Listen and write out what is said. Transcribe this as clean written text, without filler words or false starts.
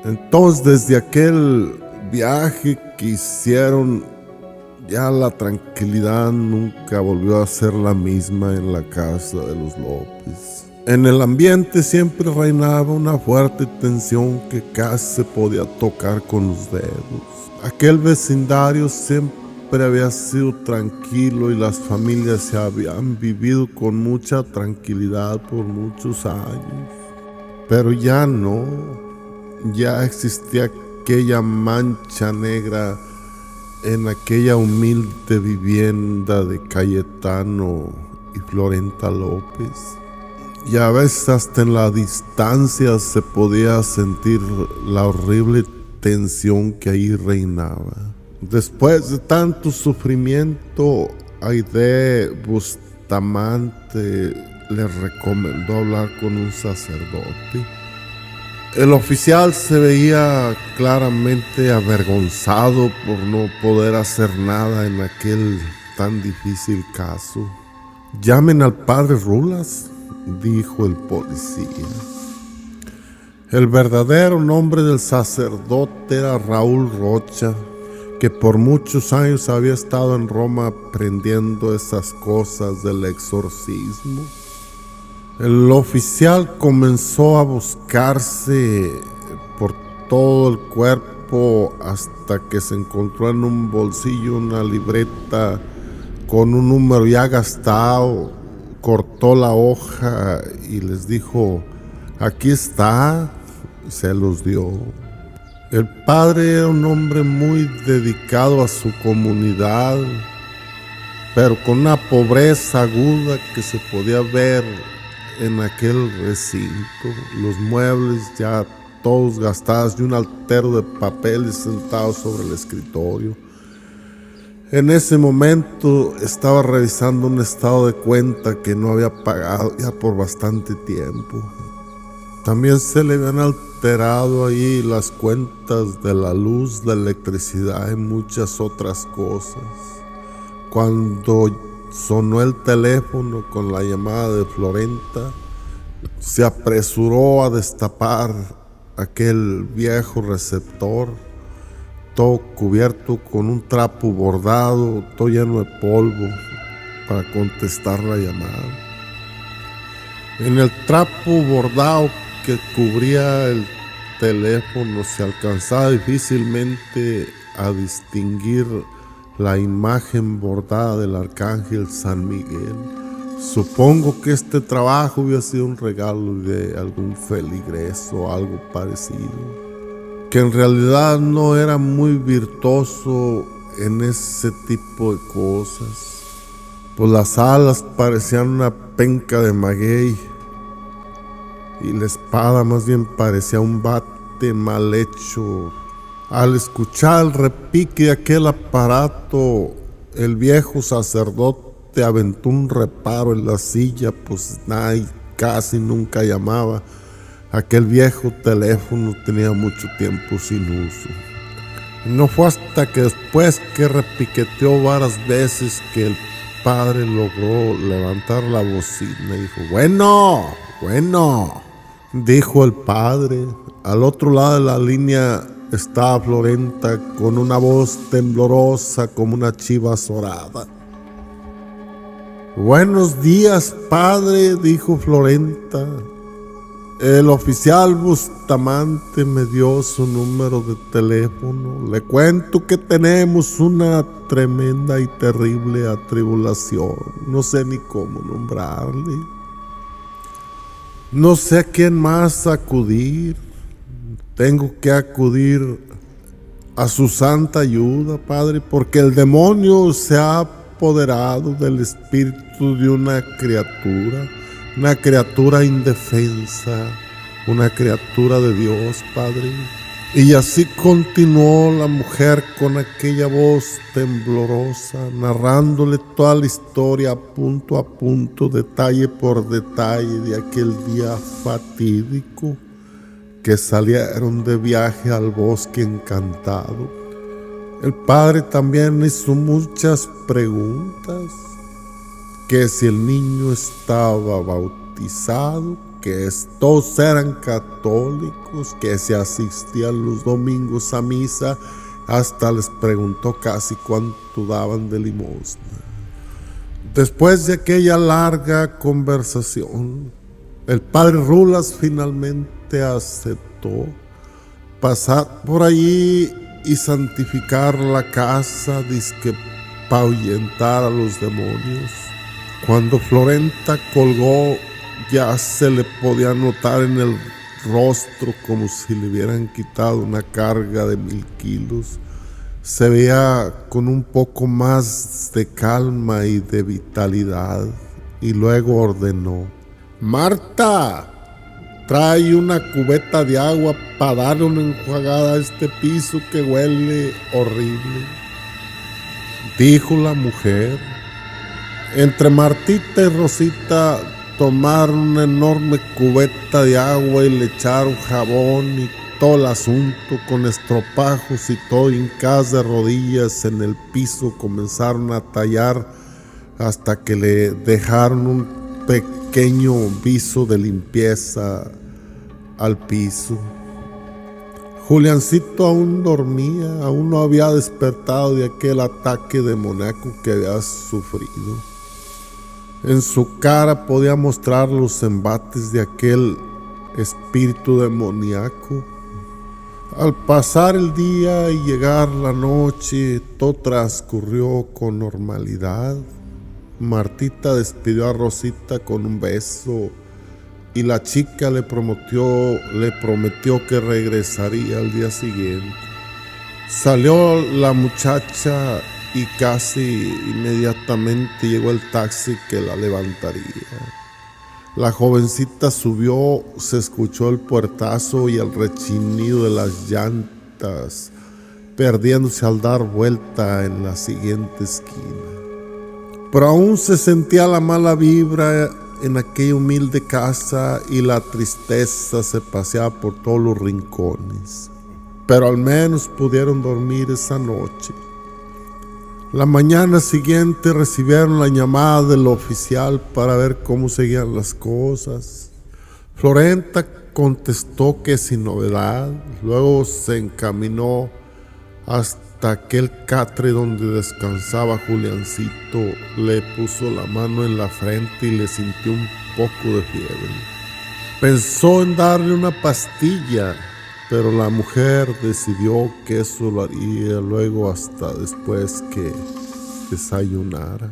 Entonces, desde aquel viaje que hicieron, ya la tranquilidad nunca volvió a ser la misma en la casa de los López. En el ambiente siempre reinaba una fuerte tensión que casi se podía tocar con los dedos. Aquel vecindario siempre había sido tranquilo y las familias se habían vivido con mucha tranquilidad por muchos años. Pero ya no, ya existía aquella mancha negra en aquella humilde vivienda de Cayetano y Florenta López. Y a veces hasta en la distancia se podía sentir la horrible tensión que ahí reinaba. Después de tanto sufrimiento, Aide Bustamante le recomendó hablar con un sacerdote. El oficial se veía claramente avergonzado por no poder hacer nada en aquel tan difícil caso. «Llamen al padre Rulas», dijo el policía. El verdadero nombre del sacerdote era Raúl Rocha, que por muchos años había estado en Roma aprendiendo esas cosas del exorcismo. El oficial comenzó a buscarse por todo el cuerpo hasta que se encontró en un bolsillo una libreta con un número ya gastado. Cortó la hoja y les dijo: «Aquí está», se los dio. El padre era un hombre muy dedicado a su comunidad, pero con una pobreza aguda que se podía ver en aquel recinto. Los muebles ya todos gastados y un altero de papeles sentado sobre el escritorio. En ese momento estaba revisando un estado de cuenta que no había pagado ya por bastante tiempo. También se le habían alterado ahí las cuentas de la luz, la electricidad y muchas otras cosas. Cuando sonó el teléfono con la llamada de Florenta, se apresuró a destapar aquel viejo receptor, todo cubierto con un trapo bordado, todo lleno de polvo, para contestar la llamada. En el trapo bordado que cubría el teléfono se alcanzaba difícilmente a distinguir la imagen bordada del arcángel San Miguel. Supongo que este trabajo hubiera sido un regalo de algún feligres o algo parecido, que en realidad no era muy virtuoso en ese tipo de cosas, pues las alas parecían una penca de maguey y la espada más bien parecía un bate mal hecho. Al escuchar el repique de aquel aparato, el viejo sacerdote aventó un reparo en la silla, pues nadie casi nunca llamaba. Aquel viejo teléfono tenía mucho tiempo sin uso. No fue hasta que después que repiqueteó varias veces que el padre logró levantar la bocina y dijo: bueno, dijo el padre. Al otro lado de la línea estaba Florenta con una voz temblorosa como una chiva azorada. «Buenos días, padre», dijo Florenta. «El oficial Bustamante me dio su número de teléfono. Le cuento que tenemos una tremenda y terrible atribulación. No sé ni cómo nombrarle. No sé a quién más acudir. Tengo que acudir a su santa ayuda, padre, porque el demonio se ha apoderado del espíritu de una criatura indefensa, una criatura de Dios, padre». Y así continuó la mujer con aquella voz temblorosa, narrándole toda la historia a punto, detalle por detalle, de aquel día fatídico que salieron de viaje al bosque encantado. El padre también hizo muchas preguntas: que si el niño estaba bautizado, que todos eran católicos, que se asistían los domingos a misa. Hasta les preguntó casi cuánto daban de limosna. Después de aquella larga conversación, el padre Rulas finalmente aceptó pasar por allí y santificar la casa, dizque para ahuyentar a los demonios. Cuando Florenta colgó, ya se le podía notar en el rostro como si le hubieran quitado una carga de 1000 kilos. Se veía con un poco más de calma y de vitalidad, y luego ordenó: Marta, trae una cubeta de agua para darle una enjuagada a este piso que huele horrible, dijo la mujer. Entre Martita y Rosita tomaron una enorme cubeta de agua y le echaron jabón y todo el asunto, con estropajos y todo, hincadas de rodillas en el piso, comenzaron a tallar hasta que le dejaron un pequeño viso de limpieza al piso. Juliancito aún dormía, aún no había despertado de aquel ataque demoníaco que había sufrido. En su cara podía mostrar los embates de aquel espíritu demoníaco. Al pasar el día y llegar la noche, todo transcurrió con normalidad. Martita despidió a Rosita con un beso y la chica le prometió que regresaría al día siguiente. Salió la muchacha y casi inmediatamente llegó el taxi que la levantaría. La jovencita subió, se escuchó el puertazo y el rechinido de las llantas, perdiéndose al dar vuelta en la siguiente esquina. Pero aún se sentía la mala vibra en aquella humilde casa y la tristeza se paseaba por todos los rincones. Pero al menos pudieron dormir esa noche. La mañana siguiente recibieron la llamada del oficial para ver cómo seguían las cosas. Florenta contestó que sin novedad. Luego se encaminó hasta aquel catre donde descansaba Juliancito. Le puso la mano en la frente y le sintió un poco de fiebre. Pensó en darle una pastilla, pero la mujer decidió que eso lo haría luego, hasta después que desayunara.